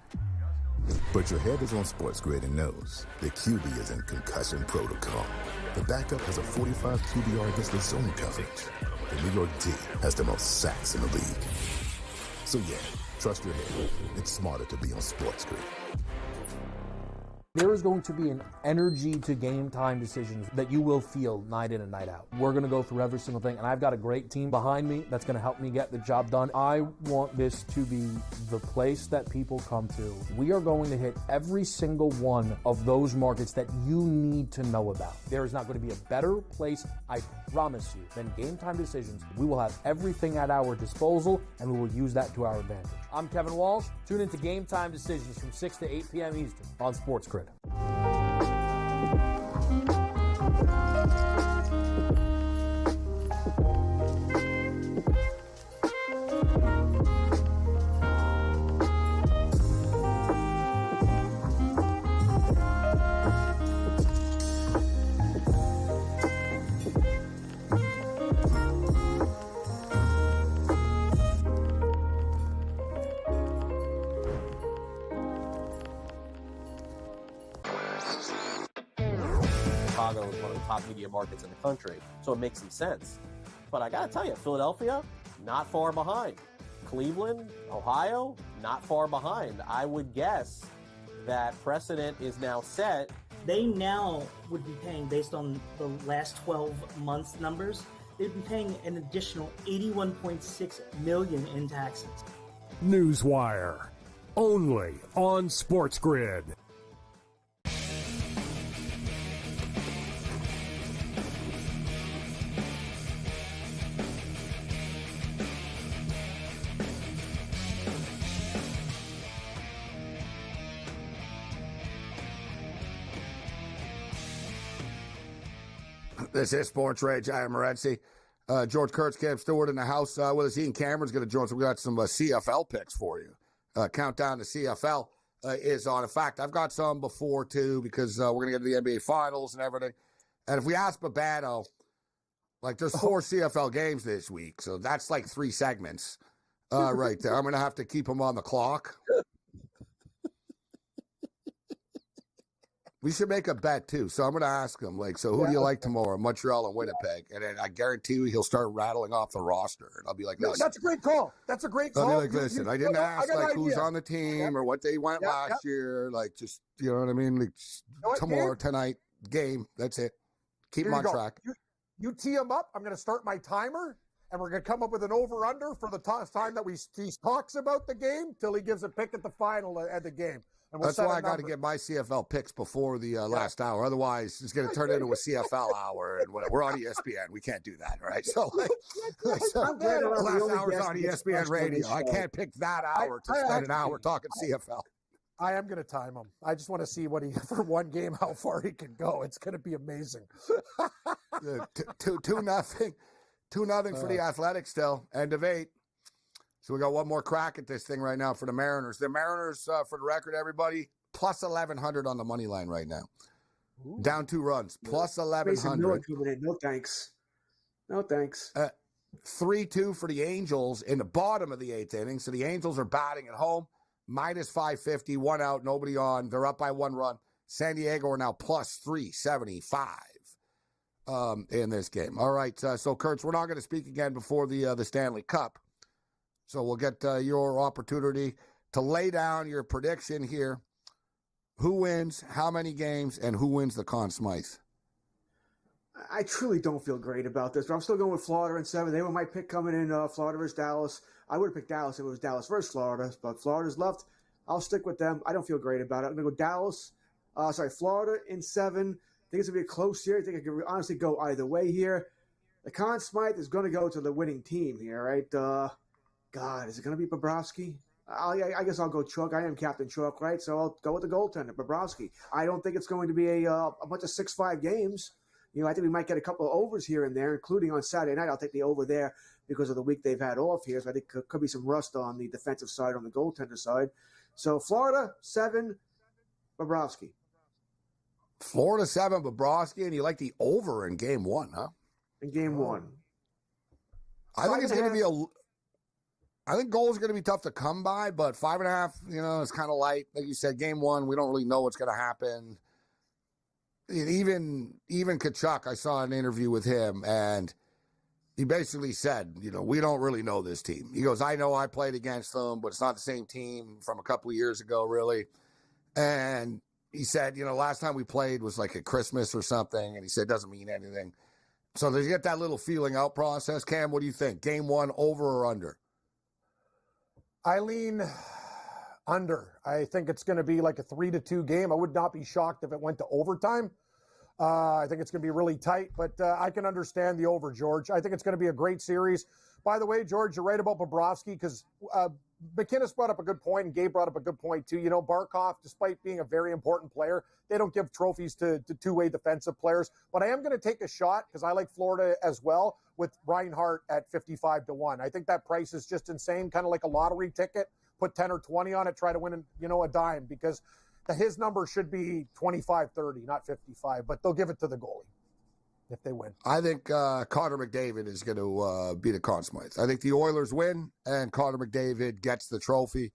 But your head is on SportsGrid and knows the QB is in concussion protocol. The backup has a 45 QBR against the zone coverage. The New York D has the most sacks in the league. So yeah, trust your head. It's smarter to be on SportsGrid. There is going to be an energy to game time decisions that you will feel night in and night out. We're going to go through every single thing, and I've got a great team behind me that's going to help me get the job done. I want this to be the place that people come to. We are going to hit every single one of those markets that you need to know about. There is not going to be a better place, I promise you, than Game Time Decisions. We will have everything at our disposal, and we will use that to our advantage. I'm Kevin Walsh. Tune into Game Time Decisions from 6 to 8 p.m. Eastern on SportsGrid. Chicago is one of the top media markets in the country, so it makes some sense. But I gotta tell you, Philadelphia, not far behind. Cleveland, Ohio, not far behind. I would guess that precedent is now set. They now would be paying, based on the last 12 months numbers, they'd be paying an additional $81.6 million in taxes. Newswire, only on SportsGrid. This is SportsRage. I am Morency. George Kurtz, Cam Stewart in the house with us. Ian Cameron's going to join us. We got some CFL picks for you. Countdown to CFL is on. In fact, I've got some before, too, because we're going to get to the NBA Finals and everything. And if we ask Babano, like, there's 4 CFL games this week, so that's like 3 segments right there. I'm going to have to keep him on the clock. We should make a bet too. So I'm going to ask him, like, so who do you like tomorrow? Montreal and Winnipeg. And then I guarantee you he'll start rattling off the roster. And I'll be like, No, listen. that's a great call. That's a great call. I'll be like, listen, I didn't ask like who's on the team or what they went Yep, last year. Like, just, you know what I mean? Like, tomorrow, tonight, game. That's it. Keep them on track. You tee him up. I'm going to start my timer, and we're going to come up with an over-under for the time that he talks about the game till he gives a pick at the final at the game. That's why I got to get my CFL picks before the last hour. Otherwise, it's going to turn into a CFL hour. And we're on ESPN. We can't do that, right? So, the last hour's on ESPN radio. I can't pick that hour to spend an hour talking CFL. I am going to time him. I just want to see for one game, how far he can go. It's going to be amazing. 2-0 for the Athletics still. End of 8. So we got one more crack at this thing right now for the Mariners. The Mariners, for the record, everybody, plus 1,100 on the money line right now. Ooh. Down 2 runs, plus 1,100. No thanks. No thanks. 3-2 for the Angels in the bottom of the 8th inning. So the Angels are batting at home, minus 550, 1 out, nobody on. They're up by 1 run. San Diego are now plus 375 in this game. All right, so Kurtz, we're not going to speak again before the Stanley Cup. So we'll get your opportunity to lay down your prediction here. Who wins, how many games, and who wins the Conn Smythe? I truly don't feel great about this, but I'm still going with Florida in 7. They were my pick coming in, Florida versus Dallas. I would have picked Dallas if it was Dallas versus Florida, but Florida's left. I'll stick with them. I don't feel great about it. I'm going to go Florida in 7. I think it's going to be a close series. I think it could honestly go either way here. The Conn Smythe is going to go to the winning team here, right? God, is it going to be Bobrovsky? I guess I'll go Chuck. I am Captain Chuck, right? So I'll go with the goaltender, Bobrovsky. I don't think it's going to be a bunch of 6-5 games. I think we might get a couple of overs here and there, including on Saturday night. I'll take the over there because of the week they've had off here. So I think could be some rust on the defensive side, on the goaltender side. So Florida, 7, Bobrovsky. Florida 7, Bobrovsky, and you like the over in game 1, huh? In game 1. I think it's going to be I think goals are going to be tough to come by, but 5.5, it's kind of light. Like you said, game 1, we don't really know what's going to happen. Even Kachuk, I saw an interview with him, and he basically said, we don't really know this team. He goes, I know I played against them, but it's not the same team from a couple of years ago, really. And he said, last time we played was like at Christmas or something, and he said it doesn't mean anything. So there's get that little feeling out process. Cam, what do you think? Game 1, over or under? I lean under. I think it's going to be like a 3-2 game. I would not be shocked if it went to overtime. I think it's going to be really tight, but I can understand the over, George. I think it's going to be a great series. By the way, George, you're right about Bobrovsky because McInnes brought up a good point and Gabe brought up a good point too. Barkov, despite being a very important player, they don't give trophies to two-way defensive players. But I am going to take a shot because I like Florida as well with Reinhart at 55-1. I think that price is just insane, kind of like a lottery ticket. Put 10 or 20 on it, try to win, a dime because his number should be 25-30, not 55. But they'll give it to the goalie if they win. I think Connor McDavid is going to be the Conn Smythe. I think the Oilers win, and Connor McDavid gets the trophy.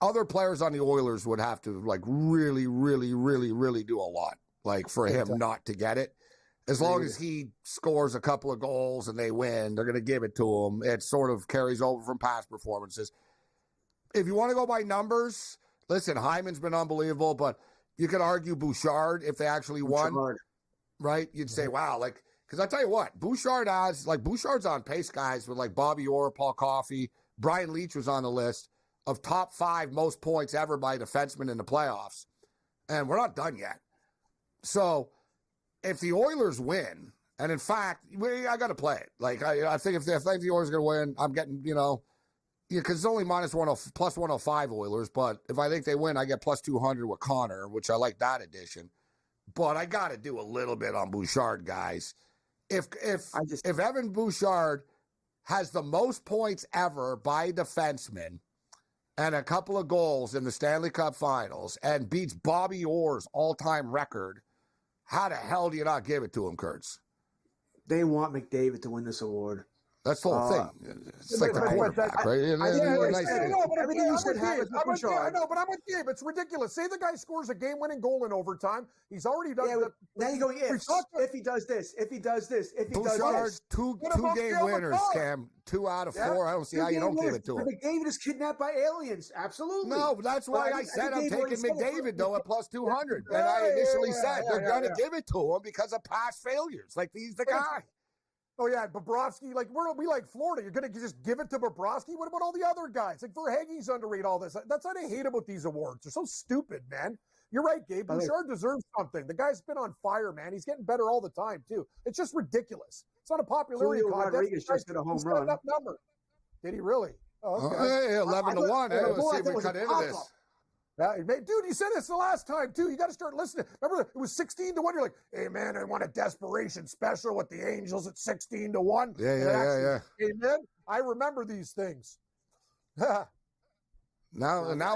Other players on the Oilers would have to really, really, really, really do a lot, for him not to get it. As long as he scores a couple of goals and they win, they're going to give it to him. It sort of carries over from past performances. If you want to go by numbers, listen, Hyman's been unbelievable, but you could argue Bouchard if they actually won, right? You'd say, wow, because I tell you what, Bouchard's on pace, guys, with Bobby Orr, Paul Coffey, Brian Leetch was on the list of top 5 most points ever by defensemen in the playoffs. And we're not done yet. So if the Oilers win, and in fact, I got to play it. I think if the Oilers are going to win, I'm getting, because it's only plus 105 Oilers, but if I think they win, I get plus 200 with Connor, which I like that addition. But I got to do a little bit on Bouchard, guys. If Evan Bouchard has the most points ever by defenseman and a couple of goals in the Stanley Cup Finals and beats Bobby Orr's all-time record, how the hell do you not give it to him, Kurtz? They want McDavid to win this award. That's the whole thing. It's like the quarterback, right? Everything you said happens with Bouchard. I know, but I'm with Gabe. It's ridiculous. Say the guy scores a game-winning goal in overtime. He's already done now you go, if he does this, if he does this, if he does this. Two-game winners, Cam. 2 out of 4. I don't see how you don't give it to him. McDavid is kidnapped by aliens. Absolutely. No, that's why I said I'm taking McDavid, though, at plus 200. And I initially said they're going to give it to him because of past failures. Like, he's the guy. Oh, yeah, Bobrovsky, like, we like Florida. You're going to just give it to Bobrovsky? What about all the other guys? Like, Verhaeghe's underrated all this. That's what I hate about these awards. They're so stupid, man. You're right, Gabe. Bouchard deserves something. The guy's been on fire, man. He's getting better all the time, too. It's just ridiculous. It's not a popularity contest. Rodriguez just hit a home run. Up number. Did he really? Oh, okay. 11-1. Let's see if we cut into this. Dude, you said this the last time, too. You got to start listening. Remember, it was 16-1. You're like, hey, man, I want a desperation special with the Angels at 16-1. Yeah. Amen. I remember these things. Now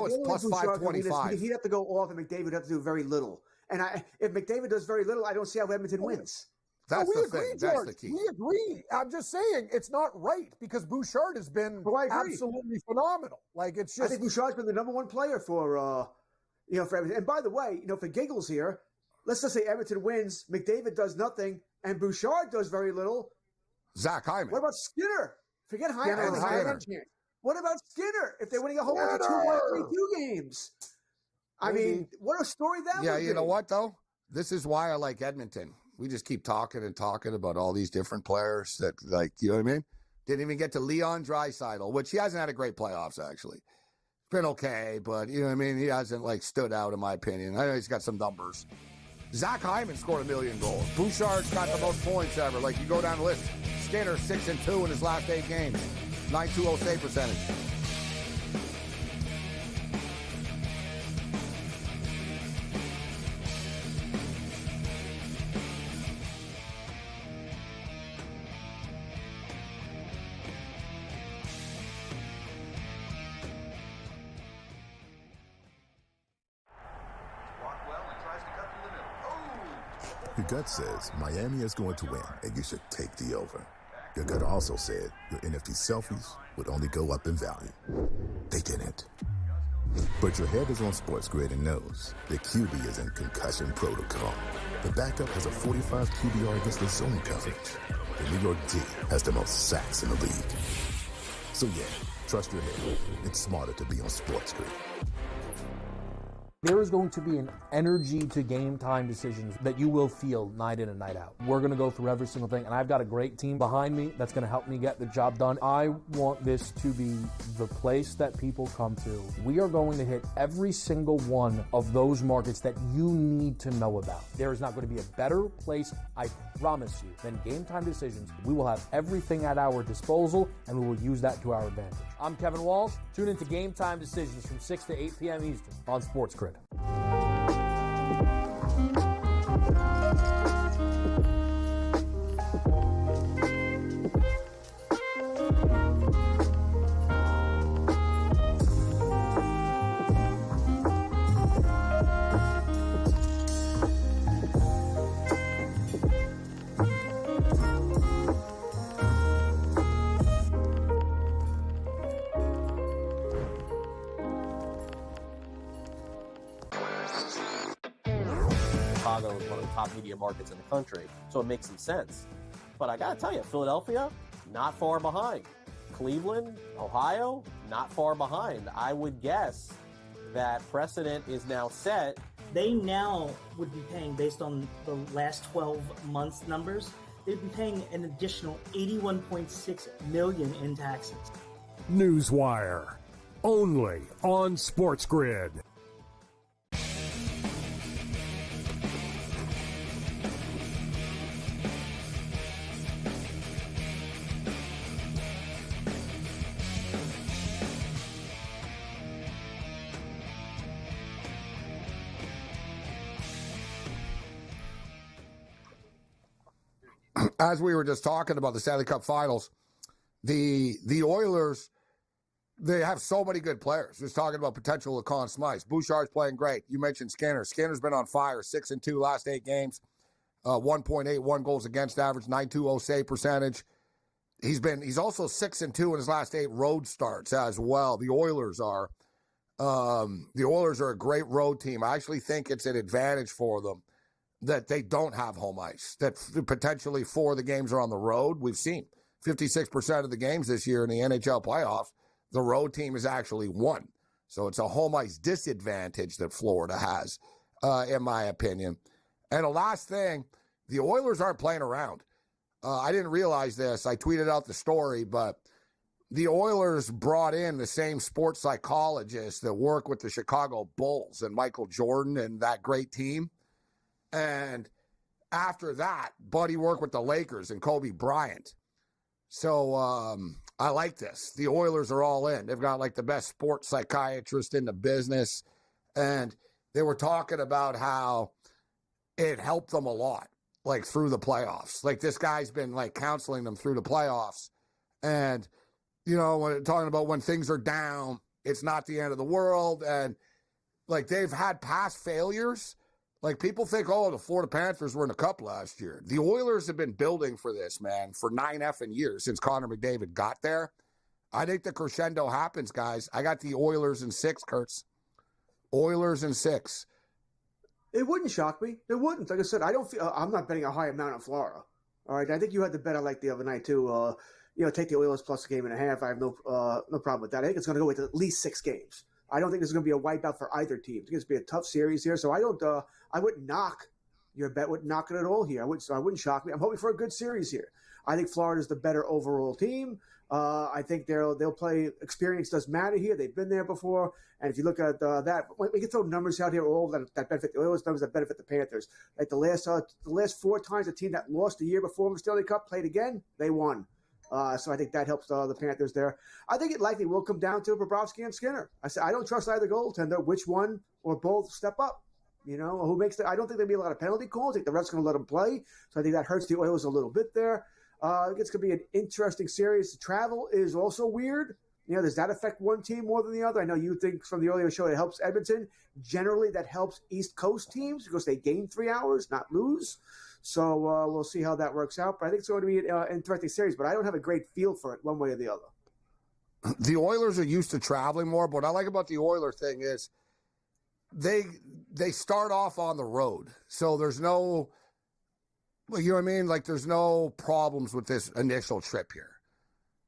it's plus 525. He'd have to go off, and McDavid would have to do very little. And if McDavid does very little, I don't see how Edmonton wins. That's the thing. That's the key. We agree. I'm just saying it's not right because Bouchard has been absolutely phenomenal. Like, it's just. I think Bouchard's been the number one player for Edmonton. And by the way, for giggles here, let's just say Edmonton wins, McDavid does nothing, and Bouchard does very little. Zach Hyman. What about Skinner? Forget Hyman. What about Skinner? If they're winning a whole bunch of 2-1-3-2 games. I mean, what a story that would be. Yeah, you know what, though? This is why I like Edmonton. We just keep talking and talking about all these different players that, like, you know what I mean? Didn't even get to Leon Draisaitl, which he hasn't had a great playoffs, actually. Been okay, but, you know what I mean? He hasn't, like, stood out, in my opinion. I know he's got some numbers. Zach Hyman scored 1 million goals. Bouchard's got the most points ever. Like, you go down the list. Skinner, 6-2 in his last 8 games. 920 save percentage. Your gut says Miami is going to win, and you should take the over. Your gut also said your NFT selfies would only go up in value. They didn't. But your head is on SportsGrid and knows the QB is in concussion protocol. The backup has a 45 QBR against the zone coverage. The New York D has the most sacks in the league. So yeah, trust your head. It's smarter to be on SportsGrid. There is going to be an energy to game time decisions that you will feel night in and night out. We're going to go through every single thing, and I've got a great team behind me that's going to help me get the job done. I want this to be the place that people come to. We are going to hit every single one of those markets that you need to know about. There is not going to be a better place, I promise you, than Game Time Decisions. We will have everything at our disposal, and we will use that to our advantage. I'm Kevin Walsh. Tune into Game Time Decisions from 6 to 8 p.m. Eastern on SportsGrid. Chicago is one of the top media markets in the country, so it makes some sense. But I gotta tell you, Philadelphia, not far behind. Cleveland, Ohio, not far behind. I would guess that precedent is now set. They now would be paying, based on the last 12 months numbers, they'd be paying an additional $81.6 million in taxes. Newswire, only on SportsGrid. As we were just talking about the Stanley Cup Finals, the Oilers, they have so many good players. Just talking about potential of Conn Smythe. Bouchard's playing great. You mentioned Skinner. Skinner's been on fire. 6-2 last 8 games. 1.81 goals against average. 920 save percentage. He's also 6-2 in his last 8 road starts as well. The Oilers are. The Oilers are a great road team. I actually think it's an advantage for them that they don't have home ice, that potentially 4 of the games are on the road. We've seen 56% of the games this year in the NHL playoffs, the road team has actually won. So it's a home ice disadvantage that Florida has, in my opinion. And the last thing, the Oilers aren't playing around. I didn't realize this. I tweeted out the story, but the Oilers brought in the same sports psychologists that work with the Chicago Bulls and Michael Jordan and that great team. And after that, Buddy worked with the Lakers and Kobe Bryant. So I like this. The Oilers are all in. They've got like the best sports psychiatrist in the business. And they were talking about how it helped them a lot, like through the playoffs. Like this guy's been like counseling them through the playoffs. And, you know, when talking about when things are down, it's not the end of the world. And like they've had past failures. Like people think, oh, the Florida Panthers were in the cup last year. The Oilers have been building for this, man, for 9 effing years since Connor McDavid got there. I think the crescendo happens, guys. I got the Oilers in 6, Kurtz. Oilers in 6. It wouldn't shock me. It wouldn't. Like I said, I don't feel. I'm not betting a high amount on Florida. All right. I think you had the bet I like the other night too. Take the Oilers plus a game and a half. I have no problem with that. I think it's going to go with at least 6 games. I don't think there's going to be a wipeout for either team. I think it's going to be a tough series here. So I wouldn't knock your bet. Wouldn't knock it at all here. I wouldn't shock me. I'm hoping for a good series here. I think Florida's the better overall team. I think they'll play. Experience does matter here. They've been there before. And if you look at that, we can throw numbers out here all that benefit the Oilers, numbers that benefit the Panthers. Like the last 4 times a team that lost the year before the Stanley Cup played again, they won. So I think that helps the Panthers there. I think it likely will come down to Bobrovsky and Skinner. I don't trust either goaltender. Which one or both step up? You know, who makes I don't think there'll be a lot of penalty calls. I think the refs going to let them play. So I think that hurts the Oilers a little bit there. I think it's going to be an interesting series. The travel is also weird. You know, does that affect one team more than the other? I know you think from the earlier show it helps Edmonton. Generally, that helps East Coast teams because they gain 3 hours, not lose. So we'll see how that works out. But I think it's going to be an interesting series. But I don't have a great feel for it one way or the other. The Oilers are used to traveling more. But what I like about the Oilers thing is they start off on the road. So there's no, you know what I mean? Like there's no problems with this initial trip here.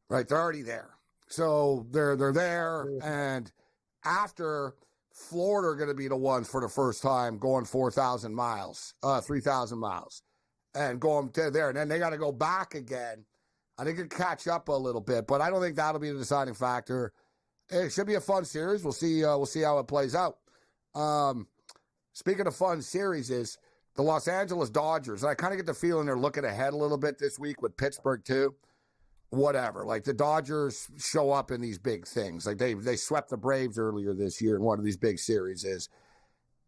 Right? They're already there. So they're there. And after Florida are going to be the ones for the first time going 4,000 miles, 3,000 miles. And going to there, and then they got to go back again. I think it catch up a little bit, but I don't think that'll be the deciding factor. It should be a fun series. We'll see how it plays out. Speaking of fun series, is the Los Angeles Dodgers. And I kind of get the feeling they're looking ahead a little bit this week with Pittsburgh too. Whatever, like the Dodgers show up in these big things. Like they swept the Braves earlier this year in one of these big series. Is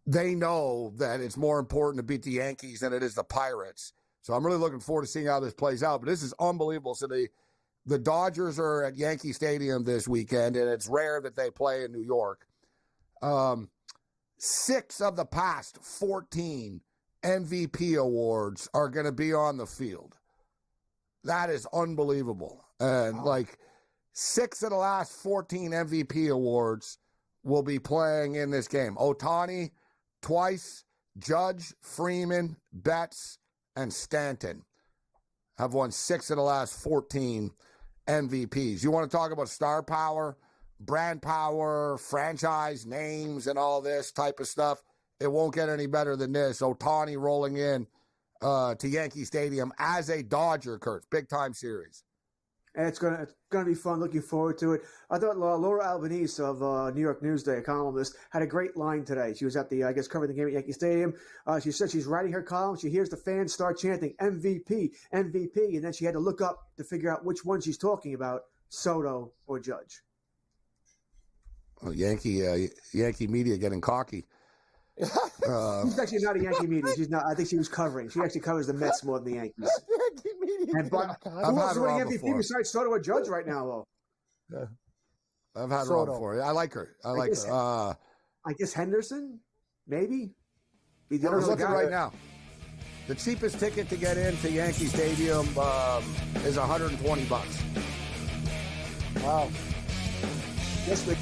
they know that it's more important to beat the Yankees than it is the Pirates. So I'm really looking forward to seeing how this plays out. But this is unbelievable. So the Dodgers are at Yankee Stadium this weekend, and it's rare that they play in New York. 6 of the past 14 MVP awards are going to be on the field. That is unbelievable. And like 6 of the last 14 MVP awards will be playing in this game. Ohtani twice, Judge, Freeman, Betts, and Stanton have won 6 of the last 14 MVPs. You want to talk about star power, brand power, franchise names, and all this type of stuff? It won't get any better than this. Ohtani rolling in to Yankee Stadium as a Dodger, Kurt. Big-time series. And it's gonna be fun. Looking forward to it. I thought Laura Albanese of New York Newsday, a columnist, had a great line today. She was at covering the game at Yankee Stadium. She said she's writing her column. She hears the fans start chanting MVP, MVP, and then she had to look up to figure out which one she's talking about, Soto or Judge. Well, Yankee media getting cocky. She's actually not a Yankee media. She's not. I think she was covering. She actually covers the Mets more than the Yankees. Yankee media. And but who else is winning MVP besides Soto or Judge right now, though? Yeah. I've had her on before. I like her. I guess Henderson, maybe. Henderson's looking right now. The cheapest ticket to get into Yankee Stadium is $120. Wow. Yes, but